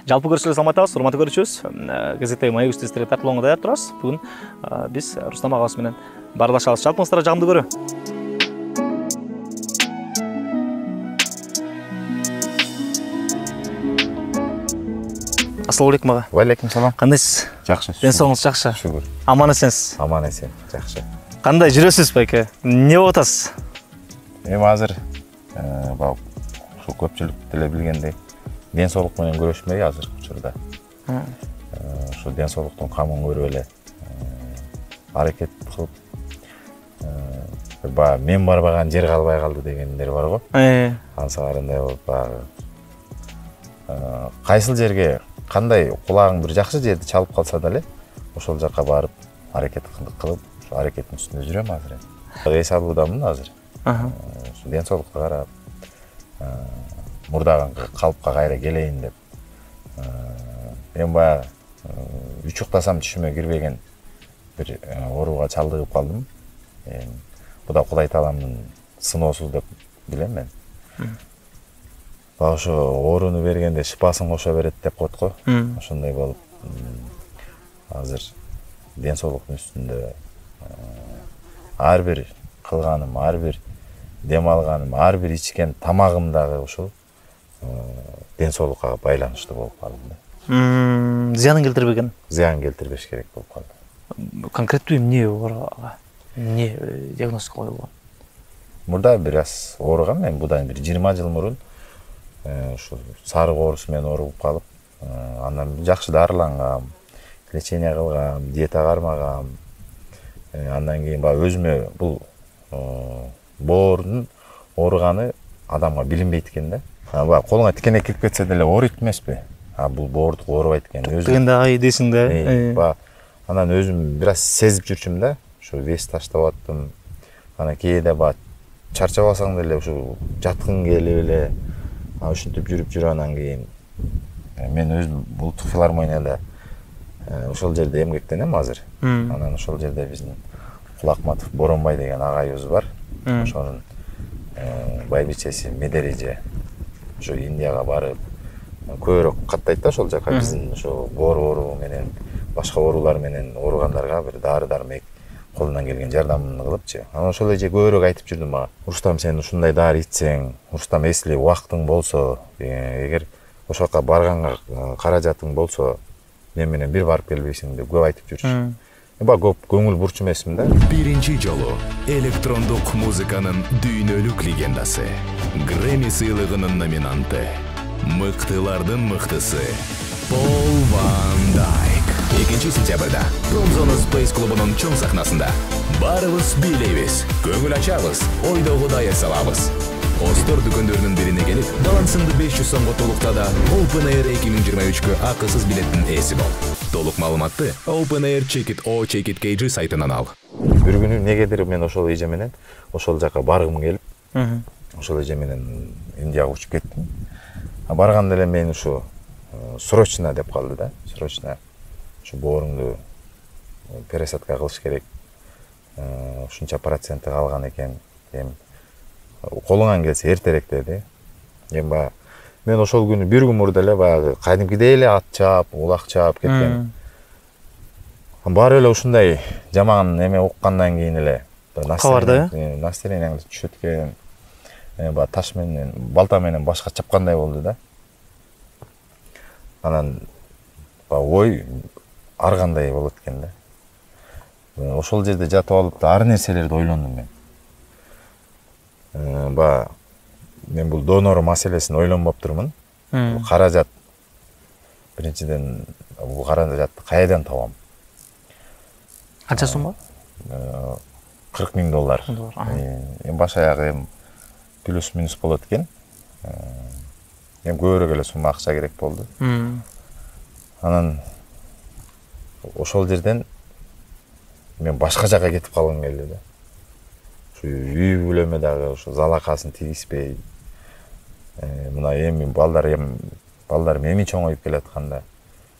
Жалпы көрсөлө саламатсызбы, урматтуу көрүүчүбүз. Газеттеги маек студиясында тартылууга даяр турабыз. Бүгүн биз Рустам агабыз менен баарлашабыз. Жалпыңыздарга жагымдуу көрүү. Ассалам алейкум ага. Ва алейкум салам. Кандайсыз? Жакшы. Ден соолугуңуз жакшы? Шүгүр. Аман эсенсиз? Аман эсен, жакшы. Кандай жүрөсүз байке? Эмне болуп атасыз? Эми азыр ушул көпчүлүк деле билгендей ден соолук менен күрөшмөй азыр учурда. Ошо ден соолуктун камын көрүп эле аракет кылып мен барбаган жер калбай калды дегендер бар го. Ансыгарындай болуп баягы кайсыл жерге кандай кулагың бир жакшы жерди чалып калса деле ошол жака барып аракет кылып ошо аракеттин үстүндө жүрөм азыр. Эс алуудамын азыр. Ден соолукка карап мурдагы калыпка кайра келейин деп. Эми баягы үчүктасам түшүмө кирбеген бир ооруга чалдыгып калдым. Бу да Кудай Тааламдын сыноосу деп билем мен. Ошо ооруну бергенде шыпасын кошо берет деп коет го. Ошондой болуп азыр ден соолуктун үстүндө ар бир кылганым, ар бир дем алганым, ар бир ичкен тамагым дагы ушул ден соолукка байланыштуу болуп калды да. Зыянын келтирбеген? Зыян келтирбеш керек болуп калды. Конкреттүү эмне бар ага? Эмне диагноз коюлган? Мурда бир аз ооругам мен, будан бир 20 жыл мурун ушу сарык оорусу менен ооруп калып, андан жакшы дарылангам, лечение кылгам, диета кармагам. Андан кийин өзүмө бул боордун ооруганы адамга билинбейт экен да. Колуңа тикене кирип кетсе деле ооруйт эмеспи? Бул боордук оорубайт экен. Дегенде ай дейсиң да. Анан өзүм бир аз сезип жүрчүм да. Ушу вес таштап аттым. Анан кээде чарчап алсаң деле ушу жаткың келип эле ушинтип жүрүп анан кийин мен өзүм улуттук филармонияда ошол жерде эмгектенем азыр. Анан ошол жерде биздин Кулакматов Боронбай деген агайыбыз бар. Ошонун байбичеси Медереже ошо Индияга барып көбүрөөк каттайт да ошол жака биздин ошо боор ооруу менен башка оорулар менен ооругандарга бир дары-дармек колунан келген жардамын кылыпчы. Анан ошол эже көбүрөөк айтып жүрдү мага. Рустам, сен ушундай дары ичсең, Рустам эсли убактың болсо, эгер ошол жака барганга каражатың болсо, мен менен бир барып келбейсиң деп көп айтып жүрчү. Көп көңүл бурчу эмесмин да. Биринчи жолу электрондук музыканын дүйнөлүк легендасы, Грэмми сыйлыгынын номинанты, мыктылардын мыктысы Пол Ван Дайк. 2 сентябрда Промзона Space клубунун чоң сахнасында барыбыз бийлейбиз, көңүл ачабыз, ойдогудай эс алабыз. Остор дүкөндөрүнүн бирине келип, балансыңды 500 сомго толукта да Open Air 2023-кө акысыз билеттин ээси бол. Толук маалыматты Open Air Check It O Check It KG сайтынан ал. Бир күнү негедир мен ошол эже менен ошол жака баргым келип, ошол эже менен Индияга учуп кеттим. Барганда эле мен ушу срочно деп калды да. Срочно ушу бооруңду пересадка кылыш керек. Ушунча проценти калган экен. Колуңан келсе эртерээк деди. Мен ошол күнү бир күн мурда эле баягы кадимкидей эле ат чаап, улак чаап кеткен. Баары эле ушундай жаман эме уккандан кийин эле настроениеңиз түшөт экен. Таш менен, балта менен башка чапкандай болду да. Анан ой аргандай болот экен да. Ошол жерде жатып алып ар нерселерди ойлондум мен. Мен бул донор маселесин ойлонбоп турмун. Каражат. Биринчиден бул каражатты кайдан табам? Канча сумма? $40,000. Баш аягы плюс-минус болот экен. Көбүрөөк эле сумма акча керек болду. Анан ошол жерден мен башка жака кетип калгым келди да. Ушу үй бүлөмө дагы ушу залакасын тийгизбей, мына эми балдарым эми чоңоюп келатканда,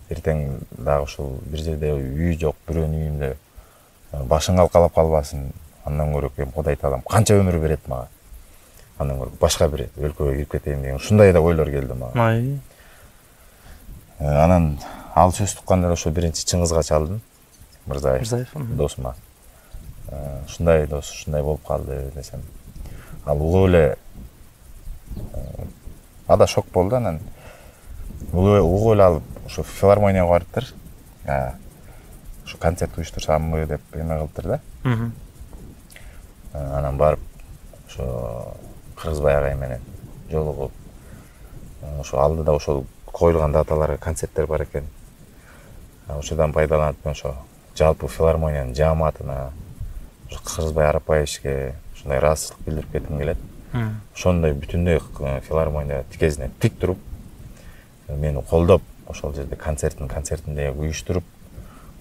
эртең дагы ушул бир жерде үй жок, бирөөнүн үйүндө башың калкалап калбасын. Андан көрө Кудай Таалам канча өмүр берет мага. Андан көрө башка бир өлкөгө кирип кетейин деген ушундай да ойлор келди мага. Анан ал сөз тукканда ошо биринчи чыңгызга чалдым. Мырзаев досума. Ушундай дос, ушундай болуп калды десем. Ал угуп эле ада шок болду. Анан угуп эле алып ошо филармонияга барыптыр. Ошо концерт уюштурсамбы деп эме кылыптыр да. Анан барып ошо Кыргызбай агай менен жолугуп ошо алдыда ошол коюлган даталарга концерттер бар экен. Ошодан пайдаланып ошо жалпы филармониянын жааматына Кыргызбай Арапбаевичке ушундай ыраазычылык билдирип кетким келет. Ошондой бүтүндөй филармония тикезине тик туруп, мени колдоп, ошол жерде концертинде уюштуруп,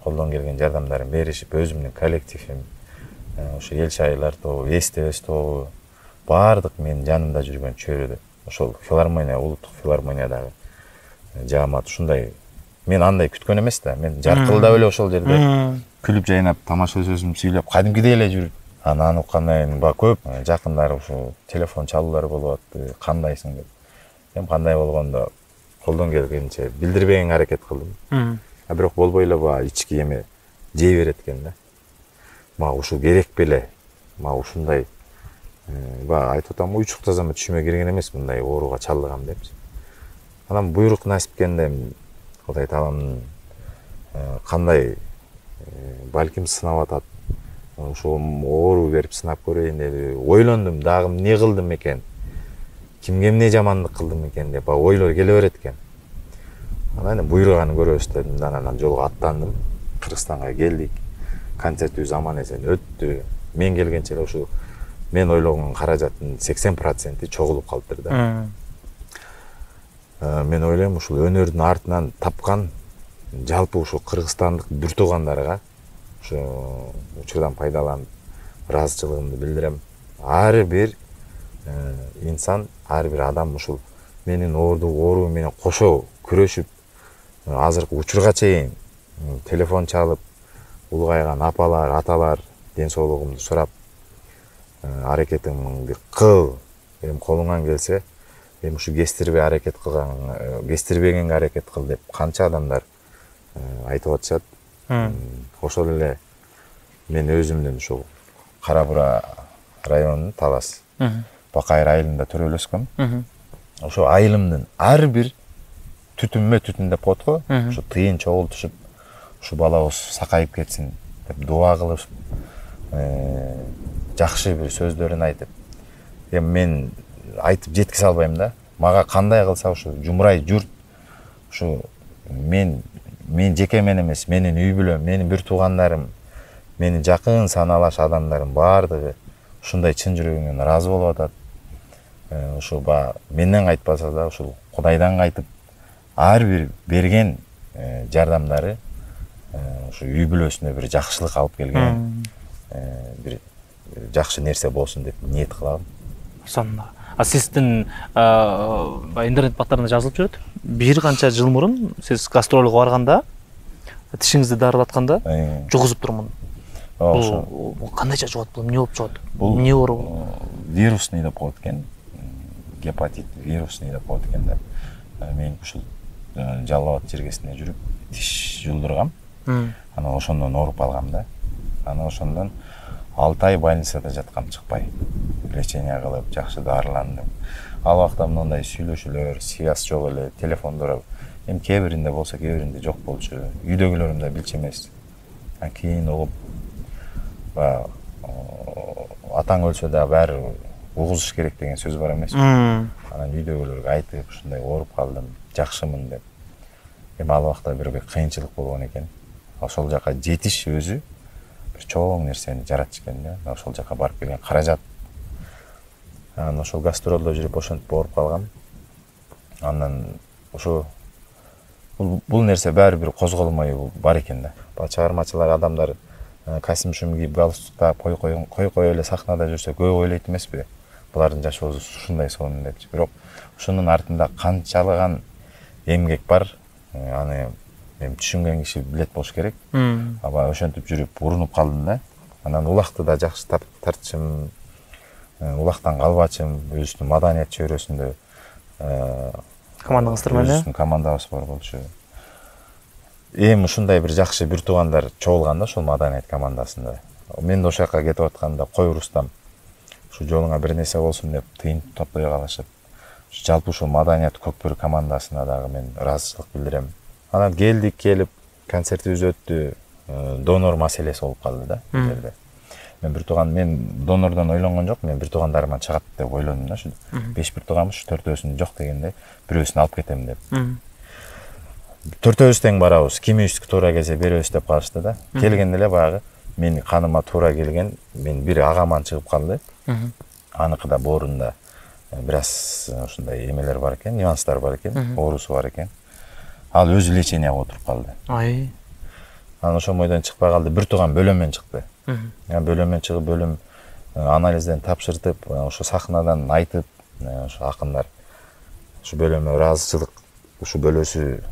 колдон келген жардамдарын беришип, өзүмдүн коллективим, ошо эл шайлар тобу, эстебес тобу, баардык менин жанымда жүргөн чөйрөдө. Ошол филармония, улуттук филармониядагы жаамат ушундай. Мен андай күткөн эмес да. Мен жаркылдап эле ошол жерде күлүп жайнап, тамаша сөзүм сүйлөп, кадимкидей эле жүрүп. Анан уккандан кийин көп жакындары ушу телефон чалуулар болуп атты. Кандайсың деп. Эми кандай болгондо колдон келгенче билдирбегенге аракет кылдым. Бирок болбой эле ички эме жей берет экен да. Мага ушул керек беле. Мага ушундай айтып атам, уйчук тазама түшүмө кирген эмес мындай ооруга чалдыгам деп. Анан буйрук насипкенде Кудай таламдын кандай балким сынап атат. Ошо оору берип сынап көрөйүн деп ойлондум. Дагы эмне кылдым экен? Кимге эмне жамандык кылдым экен деп ойлор келе берет экен. Анан буйруганы көрөбүз дедим. Анан жолго аттандым. Кыргызстанга келдик. Концертибиз аман эсен өттү. Мен келгенче эле ушу мен ойлогон каражаттын 80% чогулуп калыптыр да. Мен ойлойм ушул өнөрдүн артынан тапкан жалпы ушул кыргызстандык дүр туугандарга ушу учурдан пайдаланып ыраазычылыгымды билдирем. Ар бир инсан, ар бир адам ушул менин ооруу менен кошо күрөшүп, азыркы учурга чейин телефон чалып, улгайган апалар, аталар ден соолугумду сурап, аракетиңди кыл, эми колуңан келсе, эми ушу кестирбегенге аракет кыл деп канча адамдар айтып атышат. Ошол эле мен өзүмдүн ушул Кара Бура районунун Талас Бакайыр айылында төрөлүп өскөм. Ошо айылымдын ар бир түтүнмө түтүн деп коет го. Ошо тыйын чогул түшүп, ушу балабыз сакайып кетсин деп дуа кылып, жакшы бир сөздөрүн айтып. Эми мен айтып жеткизе албайм да. Мага кандай кылса ушу жумурай журт, ушу мен жеке мен эмес, менин үй бүлөм, менин бир туугандарым, менин жакын саналаш адамдарым баардыгы ушундай чын жүрөгүнөн ыраазы болуп атат. Ушу менден кайтпаса да ушул Кудайдан кайтып, ар бир берген жардамдары ушу үй бүлөсүнө бир жакшылык алып келген, бир жакшы нерсе болсун деп ниет кылам. Сонда. Сиздин интернет баттарында жазылып жүрөт. Бир канча жыл мурун сиз гастролго барганда, тишиңизди дарылатканда жугузуп турмун. Бул кандайча жугат, бул эмне болуп чыгат? Бул эмне оору? Вирусный деп коет экен. Гепатит вирусный деп коет экен да. Мен ушул Жалал Абад жергесине жүрүп тиш жулдургам. Анан ошондон ооруп алгам да. Анан ошондон 6 ай больницада жаткам, чыкпай. Лечение кылып, жакшы дарыландым. Ал убакта мындай сүйлөшүүлөр, связь жок эле, телефондор. Эми кээ биринде болсо, кээ биринде жок болчу. Үйдөгүлөрүм да билчү эмес. Кийин угуп, атаң өлсө да баары угузуш керек деген сөз бар эмес. Анан үйдөгүлөргө айтып, ушундай ооруп калдым, жакшымын деп. Эми ал убакта бир кыйынчылык болгон экен. Ошол жака жетиш өзү бир чоң нерсени жаратыш экен да. Ошол жака барып келген каражат. Анан ошол гастролдо жүрүп ошентип ооруп калгам. Анан ошо бул нерсе баары бир козголмой бар экен да. Чыгармачылар адамдар костюм кийип галстук таап кой эле сахнада жүрсө көп ойлойт эмеспи? Булардын жашоосу ушундай сонун депчи. Бирок ушунун артында канчалыган эмгек бар, аны эми түшүнгөн киши билет болуш керек. Аба ошентип жүрүп урунуп калдым да. Анан улакты да жакшы тартчым, улактан калбачым, өзүбүздүн маданият чөйрөсүндө командаңыздар менен өзүбүздүн командабыз бар болчу. эми ушундай бир жакшы бир туугандар чогулганда ошол маданият командасында. Мен да ошол жака кетип атканда кой Рустам ушу жолуңа бир нерсе болсун деп тыйын топтой калышып, жалпы ушул маданият Көкбөрү командасына дагы мен ыраазычылык билдирем. Анан келип концертибиз өттү. Донор маселеси болуп калды да бул жерде. Мен бир тууган, мен донордон ойлонгон жок, мен бир туугандарыман чыгат деп ойлондум да. Ушу 5 бир тууганбыз, 4-өөсүн жок дегенде бирөөсүн алып кетем деп. 4-өөбүз тең барабыз, кимибиздики туура келсе беребиз деп калышты да. Келгенде эле баягы менин каныма туура келген, мен бир агаман чыгып калды. Аныкы да боорунда бир аз ушундай эмелер бар экен, нюанстар бар экен, оорусу бар экен. Ал өзү леченияга отуруп калды. Анан ошол бойдон чыкпай калды. Бир тууган бөлөмөн чыкты. Бөлөмөн чыгып, бөлөм анализден тапшыртып, ошо сахнадан айтып, ошо акындар ушу бөлөмө ыраазычылык, ушу бөлөсү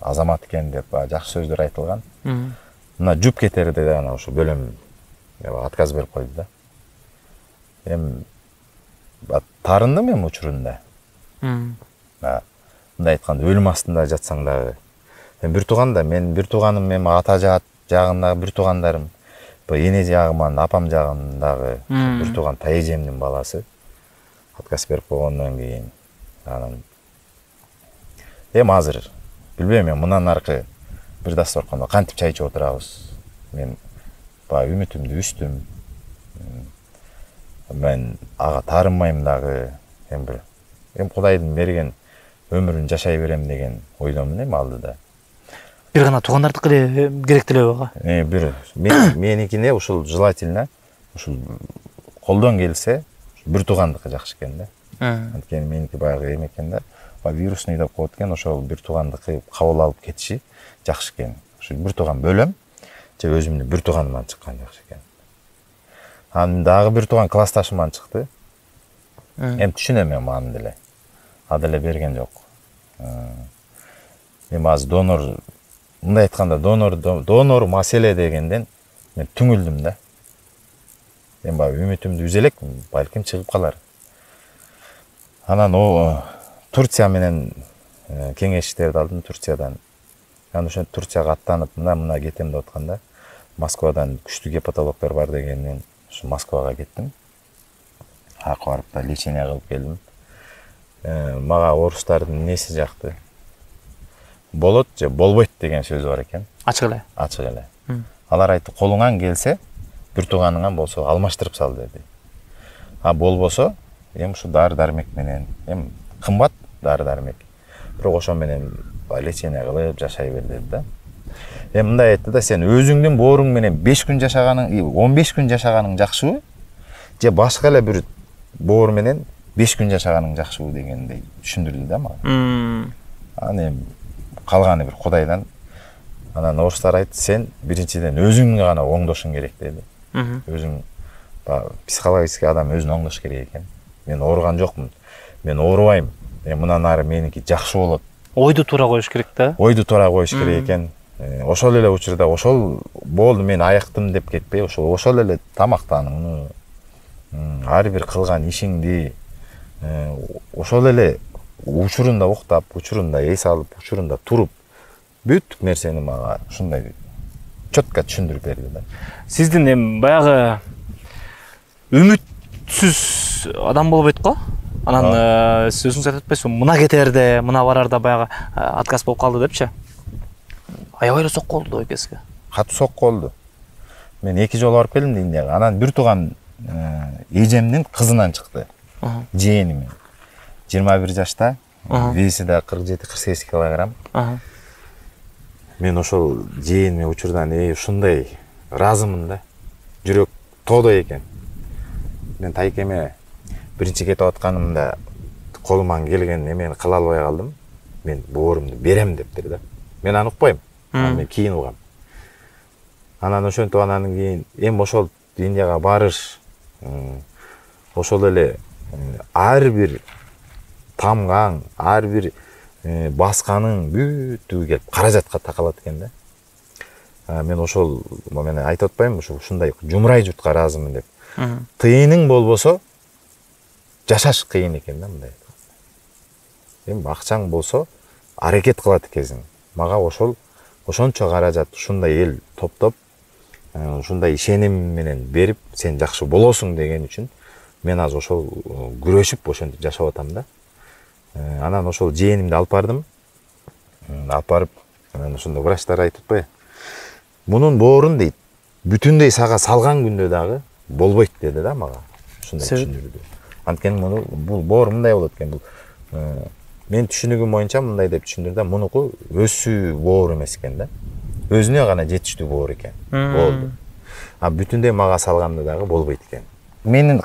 азамат экен деп жакшы сөздөр айтылган. Мына жуп кетерде да ана ошо бөлөм отказ берип койду да. Эми тарындым эми учурунда. Мындай айтканда өлүм астында жатсаң дагы. Бир тууганда, мен бир тууганым, эми ата жагындагы бир туугандарым, эне жагыман, апам жагындагы бир тууган тайэжемдин баласы отказ берип койгондон кийин анан эми азыр билбейм, мен мындан аркы бир дасторкондо кантип чай ичип отурабыз. Мен баягы үмүтүмдү үстүм. Мен ага таарынмайм дагы. Эми Кудайдын берген өмүрүн жашай берем деген ойдомун эми алдыда. Бир гана туугандардыкы эле керектелеби ага? Бир меникине ушул желательно, ушул колдон келсе, бир туугандыкы жакшы экен да. Анткени меники баягы эме экен да. Вирусный деп коет экен, ошол бир туугандыкы кабыл алып кетиши жакшы экен. Ушу бир тууган бөлөм, же өзүмдүн бир тууганыман чыккан жакшы экен. Анан дагы бир тууган классташыман чыкты. Эми түшүнөм мен аны деле. А деле берген жок. Эми азыр донор, мындай айтканда донор маселе дегенден мен түңүлдүм да. Эми баягы үмүтүмдү үз элек, балким чыгып калар. Анан Турция менен кеңештерди алдым Турциядан. Анан ошо Турцияга аттанып, мына кетем деп атканда, Москвадан күчтүү гепатологдор бар дегенден ошо Москвага кеттим. Ак барып да лечение кылып келдим. Мага орустардын неси жакты. Болот же болбойт деген сөз бар экен. Ачык эле. Ачык эле. Алар айтты, колуңан келсе, бир тууганыңан болсо алмаштырып сал деди. А болбосо, эми ушу дары-дармек менен, эми кымбат дары-дармек. Бирок ошо менен лечение кылып жашай бер деди да. Эми мындай айтты да, сен өзүңдүн бооруң менен 5 күн жашаганың, 15 күн жашаганың жакшыбы? Же башка эле бир боор менен 5 күн жашаганың жакшыбы дегендей түшүндүрдү да мага. Анан эми калганы бир Кудайдан. Анан орустар айтты, сен биринчиден өзүңгө гана оңдошуң керек деди. Өзүң психологически адам өзүн оңдош керек экен. Мен ооруган жокмун. Мен оорубайм. Мындан ары меники жакшы болот. Ойду туура коюш керек да. Ойду туура коюш керек экен. Ошол эле учурда ошол болду, мен аяктым деп кетпей, ошол эле тамактанууну, ар бир кылган ишиңди ошол эле учурунда уктап, учурунда эс алып, учурунда туруп, бүт нерсени мага ушундай чөткө түшүндүрүп берди да. Сиздин эми баягы үмүтсүз адам болбойт го? Анан сиз өзүңүз айтып атпайсызбы, мына кетерде, мына барарда баягы отказ болуп калды депчи? Аябай эле сокко болду экесиге. Катуу сокко болду. Мен 2 жолу барып келдим Индияга. Анан бир тууган эжемдин кызынан чыкты. Жээним. 21 жашта, веси да 47-48 килограмм. Мен ошол жээниме учурдан ушундай ыраазымын да. Жүрөк тоодой экен. Мен тайкеме биринчи кетип атканымда колуман келген эмени кыла албай калдым. Мен боорумду берем дептир да. Мен аны укпайм. Мен кийин угам. Анан ошентип анан кийин эми ошол Индияга барыш, ошол эле ар бир тамгаң, ар бир басканың бүтүгү келип каражатка такалат экен да. Мен ошол мен айтып атпаймынбы, ушундай жумурай журтка ыраазымын деп. Тыйының болбосо жашаш кыйын экен да мындай. Эми акчаң болсо аракет кылат экенсиң. мага ошончо каражат ушундай эл топтоп ушундай ишеним менен берип сен жакшы болосуң деген үчүн мен азыр ошол күрөшүп ошентип жашап атам да. Анан ошол жээнимди алып бардым. Алып барып анан ошондо врачтар айтып атпайбы, мунун боорун дейт бүтүндөй сага салган күндө дагы болбойт деди да мага. Ушундай түшүндүрдү. Анткени бул боор мындай болот экен, бул мен түшүнүгүм боюнча мындай деп түшүндүр да, мунуку өсүү боор эмес экен да. Өзүнө гана жетиштүү боор экен. Болду. А бүтүндөй мага салганда дагы болбойт экен. Менин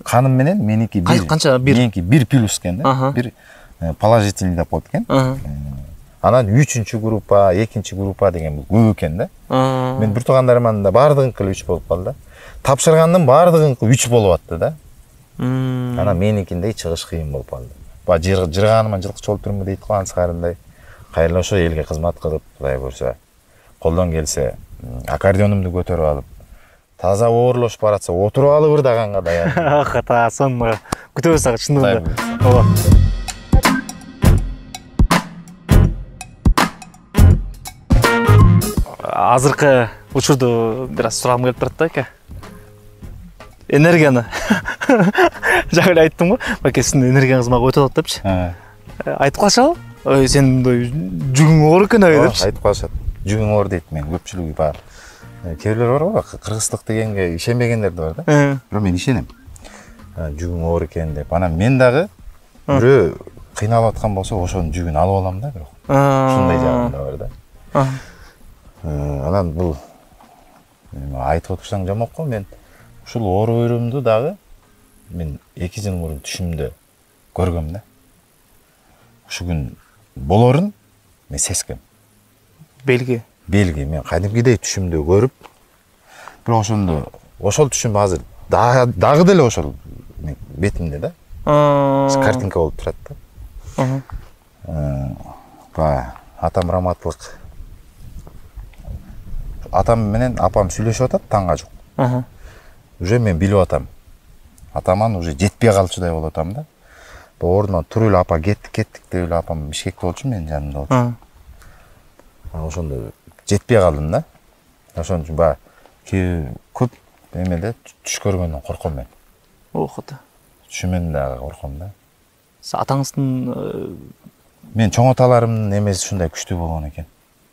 каным менен меники канча бир? Меники 1 плюс экен да. Бир положительный деп коет экен. Анан 3-чү группа, 2-чи группа деген бул көп экен да. Мен бир туугандарымда бардыгынкы 3 болуп калды. Тапшыргандын бардыгынкы 3 болуп атты да. Анан меникиндей чыгыш кыйын болуп калды. Ба жырганыма жылкычы болуп турму дейт го, ансыкарындай. Кайрылып ошо элге кызмат кылып, Кудай буйрса, колдон келсе, аккордеонумду көтөрүп алып, таза оорлошуп баратса, отуруп алып ырдаганга даяр. Хата, соны күтөбүз ага чындыгында. Ооба. Азыркы учурду бир аз сурагым келип турат да, аке. Энергияны жаңы эле айттым го, баке сиздин энергияңыз мага өтүп атат депчи. Айтып калышабы? Ой, сен мындай жүгүң оор экен депчи. Айтып калышат. Жүгүң оор дейт, мен көпчүлүгү бар. Кээ бирлер бар го, кыргызчылык дегенге ишенбегендер да бар да. Бирок мен ишенем. Жүгүң оор экен деп. Анан мен дагы бирөө кыйналып аткан болсо, ошонун жүгүн алып алам да, бирок. Ушундай жагым да бар да. Анан бул айтып отурсаң жамок го, мен ушул оор өрүмдү дагы мен 2 жыл мурун түшүмдө көргөм да. Ушул күн болорун мен сескем. Белги мен кадимкидей түшүмдө көрүп, бирок ошол түшүм азыр дагы деле ошол бетимде да. Картинка болуп турат да. Атам раматтылык. Атам менен апам сүйлөшүп атат таңга жук. Уже мен билип атам. Атаман уже жетпей калчудай болуп атам да. Ордунан туруп эле апа кеттик деп эле апам Бишкекте болчу, мен жанымда болчу. Ошондо жетпей калдым да. Ошон үчүн баягы көп эмеде түш көргөндөн корком мен. Охота. Түшүмөн дагы корком да. Атаңыздын мен чоң аталарымдын эмеси ушундай күчтүү болгон экен.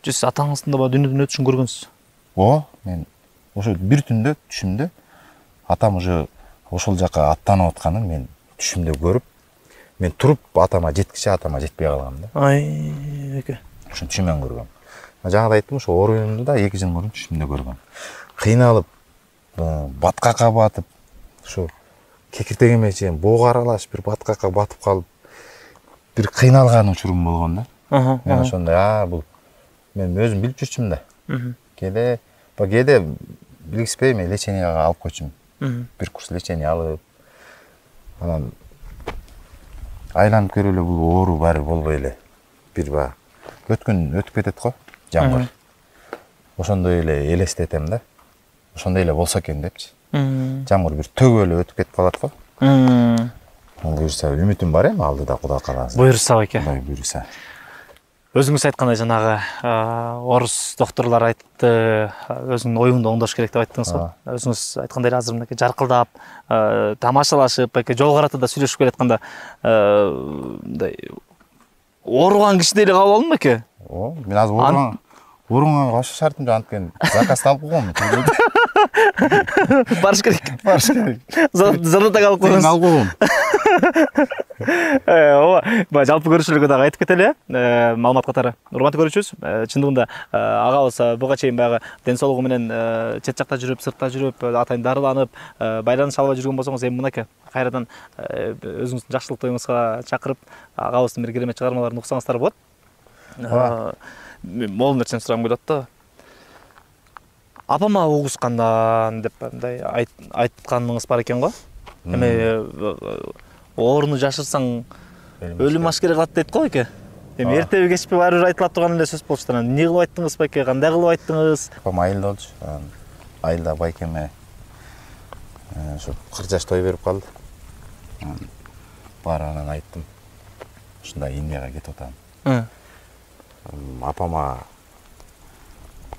Сиз атаңыздын да дүйнөдөн өтүшүн көргөнсүз. Мен ошо бир түндө түшүмдө атам уже ошол жака аттанып атканын мен түшүмдө көрүп, мен туруп атама жеткиче атама жетпей калгам да. Эке. Ошон түшүмөн көргөм. Жаңы айттым, ошо оорунду да 2 жыл мурун түшүмдө көргөм. Кыйналып, баткакка батып, ошо кекиртегиме чейин боого аралашып, бир баткакка батып калып, бир кыйналган учурум болгон да. Мен ошондой, бул мен өзүм билип жүрчүмүн да. Кээде билгиспей мен леченияга алып койчумун. Бир курс лечение алып, анан айланып көрүп эле бул оору баары болбой эле. Бир өткөн өтүп кетет го, жамгыр. Ошондой эле элестетем да. Ошондой эле болсо экен депчи. Жамгыр бир төгүп эле өтүп кетип калат го. Буюрса үмүтүм бар эми алдыда, Кудай кааласа. Буюрса беке. Кудай буюрса. Өзүңүз айткандай жанагы орус докторлор айтты, өзүңүн оюңду оңдош керек деп айттыңыз го. Өзүңүз айткандай эле азыр мынакей жаркылдап, тамашалашып, беке жол каратыда сүйлөшүп келатканда мындай ооруган кишидей эле кабыл алдым беке. Мен азыр ооруганга кошо шартым жок, анткени заказды алып койгом. Барыш керек. Задатак алып койгонсуз. Алып койгом. Ооба, жалпы көрүүчүлөргө дагы айтып кетели, маалымат катары. Урматтуу көрүүчүбүз, чындыгында агабыз буга чейин баягы ден соолугу менен чет жакта жүрүп, сыртта жүрүп, атайын дарыланып, байланыш албай жүргөн болсоңуз, эми мынакей кайрадан өзүңүздүн жакшылык тоюңузга чакырып, агабыздын бир керемет чыгармаларын уксаңыздар болот. Могул нерсени сурагым келип атты. Апама угускандан деп мындай айтканыңыз бар экен го. Эми ооруну жашырсаң өлүм ашкере кылат дейт го эке. Эми эртеби кечпи баары бир айтылат турган эле сөз болчу. Эмне кылып айттыңыз беке? Кандай кылып айттыңыз? Апам айылда болчу. Айылда байкеме ошо 40 жаш той берип калды. Барып анан айттым. Ушундай Индияга кетип атам. апама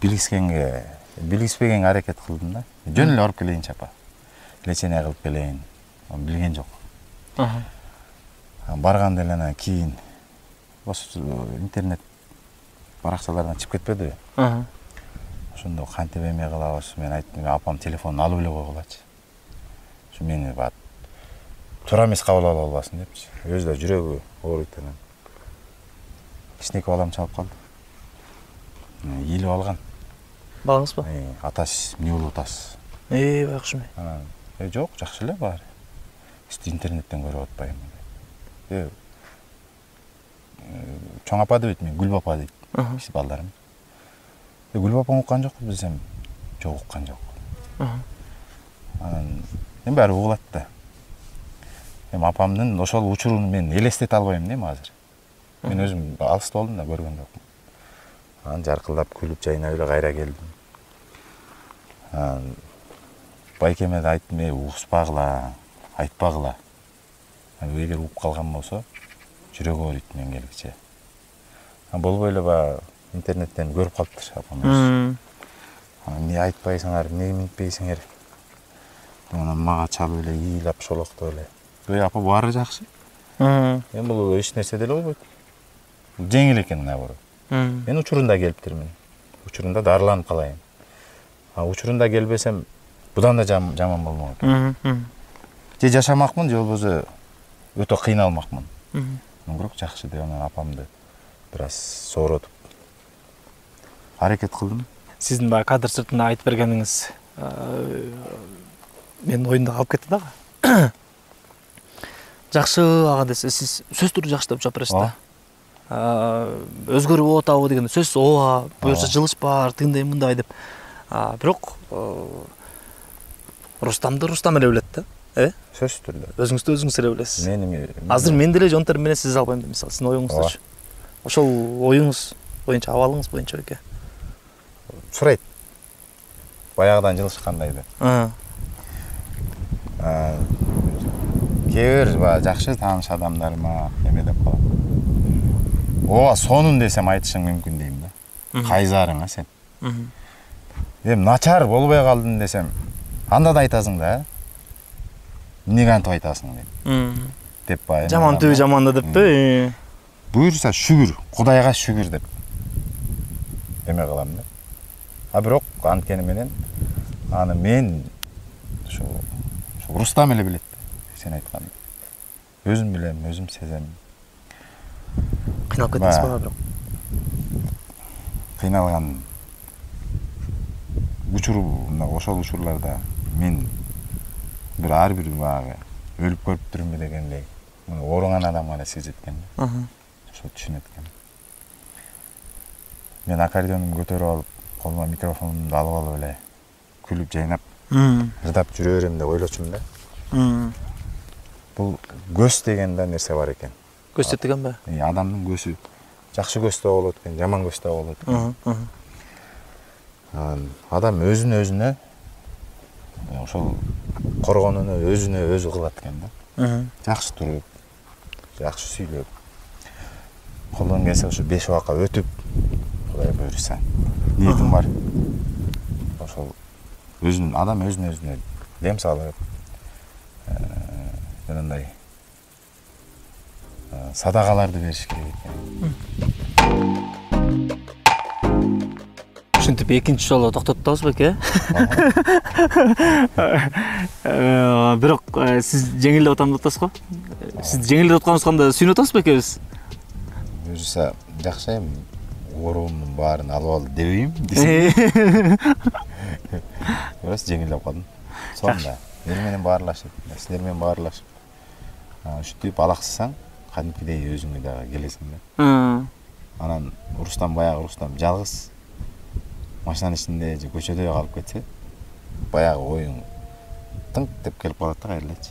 билгиспегенге аракет кылдым да. Жөн эле барып келейинчи апа. Лечение кылып келейин. Билген жок. Барганда эле анан кийин интернет баракчалардан чыгып кетпеди. Ошондо кантип эме кылабыз? Мен айттым, апам телефонун алып эле койгулачы. Ошо мени бат туура эмес кабыл ала албасын депчи. Өзү да жүрөгү ооруйт анан. Кичинекей балам чалып калды. Ийилип алган. Балаңыз ба? Атасы эмне болуп атасыз? Байкуш эме. Анан жок, жакшы эле баары. Интернеттен көрүп атпайм. Чоң апа дейт, мен Гүл апа дейт. Биз балдарым. Гүл апаң уккан жокпу десем, жок уккан жок. Анан эми баары угулат да. Эми апамдын ошол учурун мен элестете албайм дейм азыр. Мен өзүм алыста болдум да, көргөн жокмун. Анан жаркылдап күлүп жайнап эле кайра келдим. Байкеме да айттым, угуспагыла, айтпагыла. Эгер угуп калган болсо, жүрөгү ооруйт мен келгиче. Болбой эле баягы интернеттен көрүп калыптыр апам өзү. Эмне айтпайсыңар, эмне минтпейсиңер? Анан мага чалып эле ыйлап шолоктоп эле. Апа баары жакшы. Эми бул эч нерсе деле болбойт. Жеңил экен наоборот. Мен учурунда келиптирмин. Учурунда дарыланып калайын. Учурунда келбесем, будан да жаман болмок. Же жашамакмын, же болбосо өтө кыйналмакмын. Бирок жакшы деп анан апамды бир аз сооротуп аракет кылдым. Сиздин баягы кадр сыртында айтып бергениңиз менин оюмда калып кетти дагы. Жакшы ага десе, сиз сөз түрү жакшы деп жооп бересиз да. Өзгөрүп атабы дегенде сөз ооба, буюрса жылыш бар, тындай мындай деп. Бирок Рустамды Рустам эле билет да. Сөз түрдө. Өзүңүздү өзүңүз эле билесиз. Азыр мен деле жонтор менен сиз албайм деп, мисалы, сиздин оюңуздучу. Ошол оюңуз боюнча, абалыңыз боюнча эке. Сурайт. Баягыдан жылышкандай деп. Кээ бир жакшы тааныш адамдарыма эме деп коет. Ооба, сонун десем айтышың мүмкүн дейм да. Кайзарыңа сен. Эми начар болбой калдым десем, анда да айтасың да. Эмнеге антип айтасың деп баягы. Жаман түбү жаманда деппи? Буюрса шүгүр, Кудайга шүгүр деп эме кылам да. Бирок анткени менен аны мен ушу Рустам эле билет. Сен айткан. Өзүм билем, өзүм сезем. Кыйналып кеттиңиз ба бирок? Кыйналган ошол учурларда мен ар бир баягы өлүп көрүптүрмү дегендей ооруган адамга да сезет экен. Ошо түшүнөт экен. Мен аккордеонумду көтөрүп алып, колума микрофонумду алып алып эле күлүп жайнап, ырдап жүрө берем деп ойлочумун да. Бул көз деген да нерсе бар экен. Көз деген ба? Адамдын көзү жакшы көз да болот экен, жаман көз да болот экен. Адам өзүнө ошол коргонууну өзүнө өзү кылат экен да. Жакшы туруп, жакшы сүйлөп, колдон келсе ошо 5 убакка өтүп, Кудай буйрса, ниетим бар. Ошол адам өзүнө дем салып, жанагындай садакаларды бериш керек экен. Ушинтип экинчи жолу токтоттуңуз беке? Бирок сиз жеңилдеп атам деп атасыз го? Сиз жеңилдеп атканыңызга кандай сүйүнүп атасыз беке биз? Буюрса жакшы эми ооруумдун баарын алып алды дебейм. Бирок жеңилдеп калдым. Сонда эл менен баарлашып, силер менен баарлашып, ушинтип алаксысаң, кадимкидей өзүңө дагы келесиң да. Анан баягы Рустам жалгыз машинанын ичинде же көчөдө калып кетсе, баягы оюң тыңк деп келип калат да кайрылачы.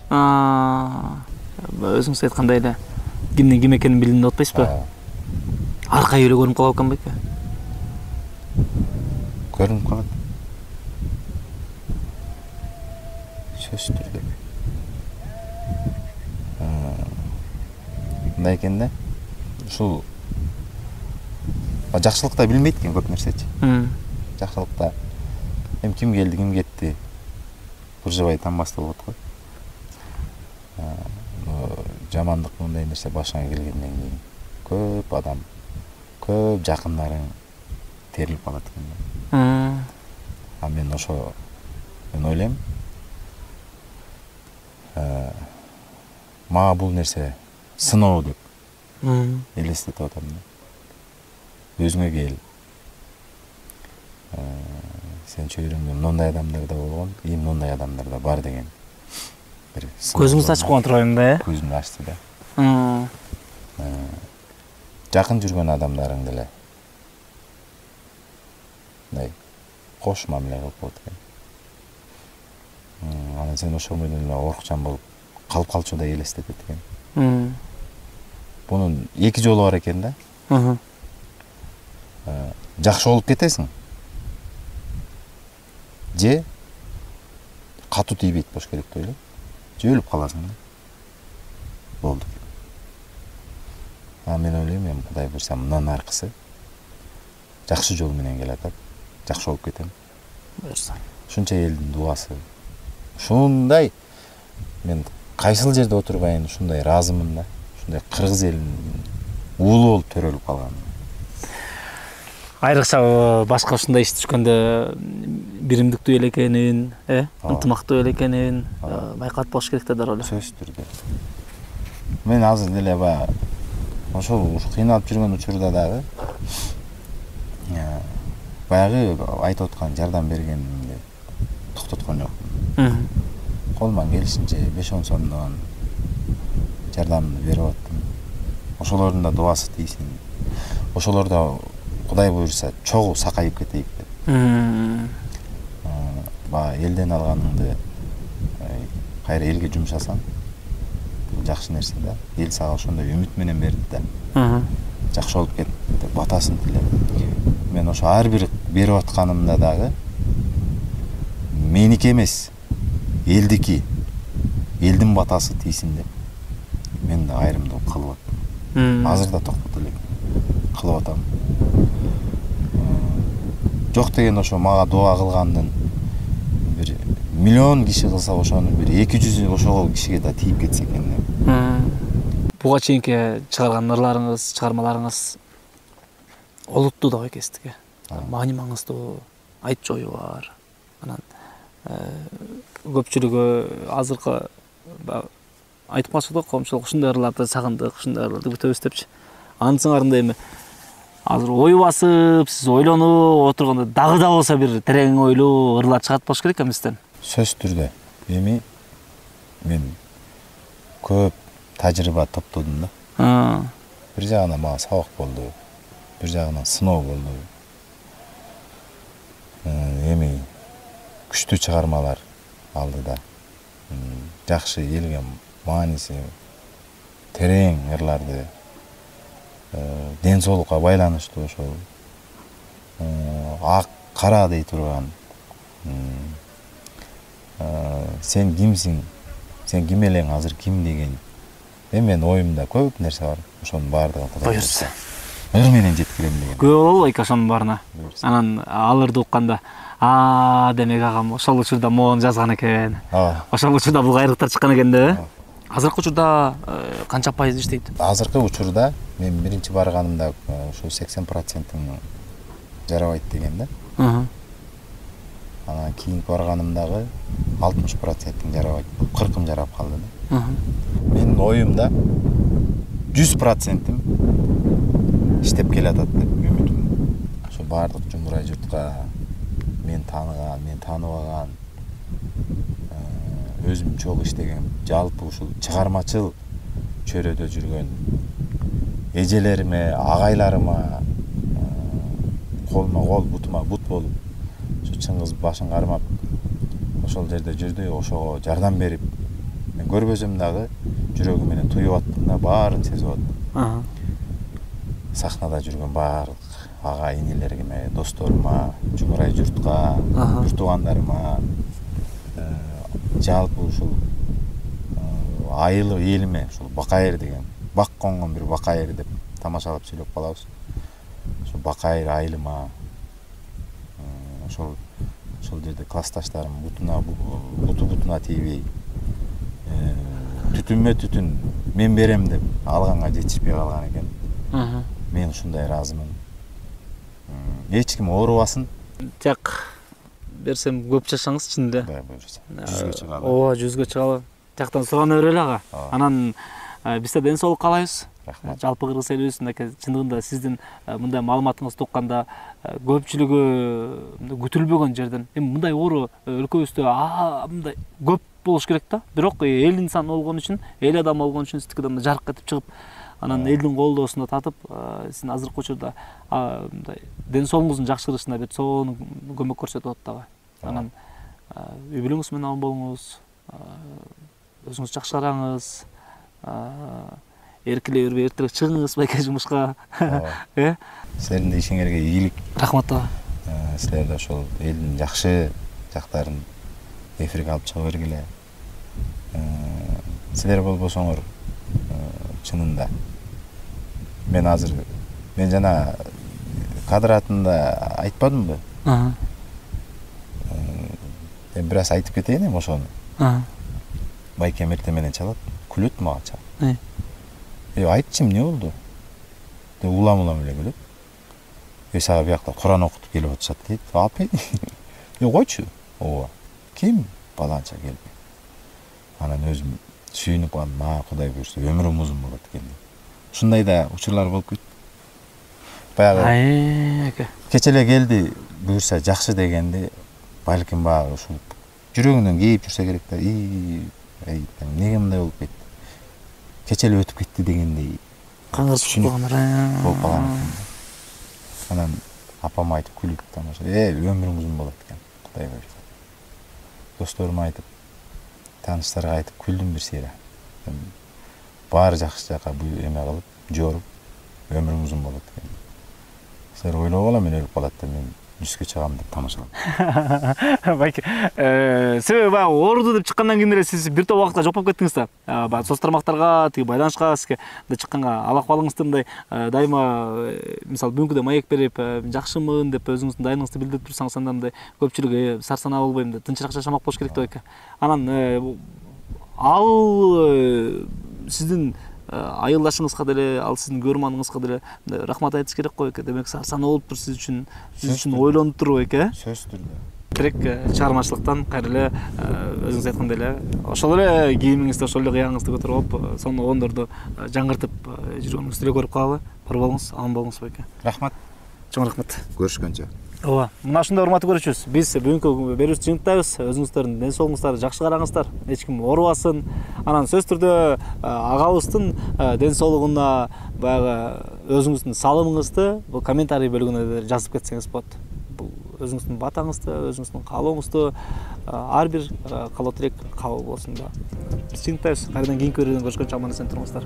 Өзүңүз айткандай эле кимдин ким экенин билдим деп атпайсызбы? Аркай эле көрүнүп калып экен беке? Көрүнүп калат. Сөз түрдө. Мындай экен да. Ушул Жакшылыкта билмейт экен көп нерсечи. Жакшылыкта эми ким келди, ким кетти быржыбай танбас болот го. Жамандык мындай нерсе башыңа келгенден кийин көп адам, көп жакындарың терилип калат экен. Мен ойлойм, мага бул нерсе сыноо деп элестетип атам. Өзүңө кел. Сен чөйрөңдө мындай адамдар да болгон, мындай адамдар да бар деген. Көзүңүздү ачып койгон турган да? Көзүмдү ачты да. Жакын жүргөн адамдарың деле мындай кош мамиле кылып коет экен. Анан сен ошол менен эле орукчан болуп калып калчудай элестетет экен. Бунун эки жолу бар экен да. Жакшы болуп кетесиң. Же катуу тийбейт болуш керек деп ойлойм. Же өлүп каласың да. Болду. Мен ойлойм, мен Кудай буйрса мындан аркысы жакшы жол менен келатат. Жакшы болуп кетем. Буйрса. Ушунча элдин дуасы. Ушундай мен кайсыл жерде отурбайын ушундай ыраазымын да. Ушундай кыргыз элинин уулу болуп төрөлүп калган. Айрыкча башка ушундай иш түшкөндө биримдиктүү эле экенин, ынтымактуу эле экенин байкап болуш керек да дароо эле. Сөзсүз түрдө. Мен азыр деле ошол кыйналып жүргөн учурда дагы баягы айтып аткан жардам бергенимди токтоткон жокмун. Колуман келишинче 5-10 сомдон жардамды берип аттым. Ошолордун да дуасы тийсин. Ошолор да Кудай буйрса чогуу сакайып кетейик деп. Элден алганыңды кайра элге жумшасаң жакшы нерсе да. Эл сага ошондой үмүт менен берди да. Жакшы болуп кет деп батасын тилеп. Мен ошо ар бир берип атканымда дагы меники эмес, элдики, элдин батасы тийсин деп мен да айрымдуулук кылып аттым. Азыр да токпот элек кылып атам. Жок деген ошо мага дуа кылгандын бир миллион киши кылса ошонун бир 200 ошол кишиге да тийип кетсе экен деп. Буга чейинки чыгарган ырларыңыз, чыгармаларыңыз олуттуу да экестиги. Маани маңыздуу айт жою бар. Анан көпчүлүгү азыркы айтып калышат го, коомчулук ушундай ырларды сагындык, ушундай ырларды күтөбүз депчи. Анын сыңарында эми азыр ой басып, сиз ойлонуп отурганда дагы да болсо бир терең ойлуу ырлар чыгат болуш керек эместен. Сөзсүз түрдө. Эми мен көп тажрыйба топтодум да. Бир жагынан мага сабак болду, бир жагынан сыноо болду. Эми күчтүү чыгармалар алдыда. Жакшы элге мааниси терең ырларды ден соолукка байланыштуу ошол ак кара дей турган сен кимсиң, сен ким элең, азыр ким деген мен оюмда көп нерсе бар. Ошонун баардыгын Кудай буйрса ыр менен жеткирем деген. Күбө болобу эки ошонун баарына. Анан ал ырды укканда демек агам ошол учурда могуну жазган экен. Ошол учурда бул кайрылыктар чыккан экен да. Азыркы учурда канча пайыз иштейт? Азыркы учурда мен биринчи барганымда ушу 80% жарабайт деген да. Анан кийинки барганымдагы 60% жарабайт. 40 жарап калды да. Менин оюмда 100% иштеп келатат деп үмүтүм. Ошо баардык жумурай журтка мен тааныган, мен тааныбаган, өзүм чогуу иштеген, жалпы ушул чыгармачыл чөйрөдө жүргөн эжелериме, агайларыма колума кол, бутума бут болуп, ошо чыңгыз башын кармап ошол жерде жүрдү, ошого жардам берип, мен көрбөсөм дагы жүрөгүм менен туюп аттым да, баарын сезип аттым. Сахнада жүргөн баардык ага инилериме, досторума, жумурай журтка, бир туугандарыма, жалпы ушул айылы элиме, ушул Бакайыр деген, бак конгон бир Бакайыр деп тамашалап сүйлөп калабыз. Ошо Бакайыр айылыма ошол жерде классташтарым бутуна тийбей түтүнмө түтүн мен берем деп алганга жетишпей калган экен. Мен ушундай ыраазымын. Эч ким оорубасын. Тек берсем көп чачсаңыз чынында. Буюрса. 100гө чыгалы. Ооба, 100гө чыгалы. Жактан сурана берели ага. Анан биз да ден соолук каалайбыз. Рахмат. Жалпы Кыргыз элибиздин чындыгында сиздин мындай маалыматыңызды укканда көпчүлүгү күтүлбөгөн жерден мындай оору өлкөбүздө мындай көп болуш керек да. Бирок эл инсан болгон үчүн, эл адам болгон үчүн сиздики жарык этип чыгып, анан элдин колдоосунда татып, сиздин азыркы учурда мындай ден соолугуңуздун жакшырышына бир сонун көмөк көрсөтүп атат дагы. Анан үй бүлөңүз менен аман болуңуз, өзүңүз жакшы караңыз, эркелей бербей эртерээк чыгыңыз байке жумушка. Силердин да ишиңерге ийгилик. Рахмат ага. Силер да ошол элдин жакшы жактарын эфирге алып чыга бергиле. Силер болбосоңор чынында мен жана кадр атында айтпадымбы? Мен бир аз айтып кетейин эми ошону. Байке эртең менен чалат, күлөт мага чалат. Айтчы, эмне болду? Деп улам эле күлөт. Сага биякта Куран окутуп келип атышат дейт. Апай. Койчу. Ооба. Ким? Баланча келди. Анан өзүм сүйүнүп калдым. Кудай буйрса өмүрүм узун болот экен. Ушундай да учурлар болуп кетти. Баягы кече эле келди, буйрса жакшы дегенди, балким баягы ушул жүрөгүнөн кейип жүрсө керек да. Эмнеге мындай болуп кетти? Кече эле өтүп кетти дегендей. Каңгырсып болуп калган. Анан апам айтып күлүп тамаша. Өмүрүң узун болот экен. Кудай буйрса. Досторума айтып, тааныштарга айтып күлдүм бир сыйра. Баары жакшы жака эме кылып, жоруп, өмүрүң узун болот экен. Силер ойлогула мен өлүп калат деп мен 100гө чыгам деп тамашалап. Байке, себеби баягы ооруду деп чыккандан кийин эле сиз бир топ убакытка жоктоп кеттиңиз да. Баягы соц тармактарга, тиги байланышка сизге чыкканга ала кабалыңызды мындай дайыма мисалы бүгүнкүдөй маек берип, жакшымын деп өзүңүздүн дайыныңызды билдирип турсаңыз, анда мындай көпчүлүк сарсанаа болбойм деп тынчыраак жашамак болуш керек деп байке. Анан ал сиздин айылдашыңызга деле, ал сиздин көрманыңызга деле рахмат айтыш керек го эке. Демек сарсанаа болуптур сиз үчүн ойлонуп туруп эке. Сөзсүз түрдө. Тирек чыгармачылыктан кайра эле өзүңүз айткандай эле ошол эле кийимиңизди, ошол эле кыягыңызды көтөрүп алып, сонун оондорду жаңыртып жүргөнүңүздү эле көрүп калалы. Бар болуңуз, аман болуңуз байке. Рахмат. Чоң рахмат. Көрүшкөнчө. Ооба. Мына ушундай урматтуу көрүүчүбүз. Биз бүгүнкү берүүбүздү жыйынтыктайбыз. Өзүңүздөрдүн ден соолугуңуздарды жакшы караңыздар. Эч ким оорубасын. Анан сөзсүз түрдө агабыздын ден соолугуна баягы өзүңүздүн салымыңызды бул комментарий бөлүгүнө жазып кетсеңиз болот. Бул өзүңүздүн батаңызды, өзүңүздүн каалооңузду ар бир каалоо тилек кабыл болсун да. Биз жыйынтыктайбыз. Кайрадан кийинки берүүдөн көрүшкөнчө аман эсен туруңуздар.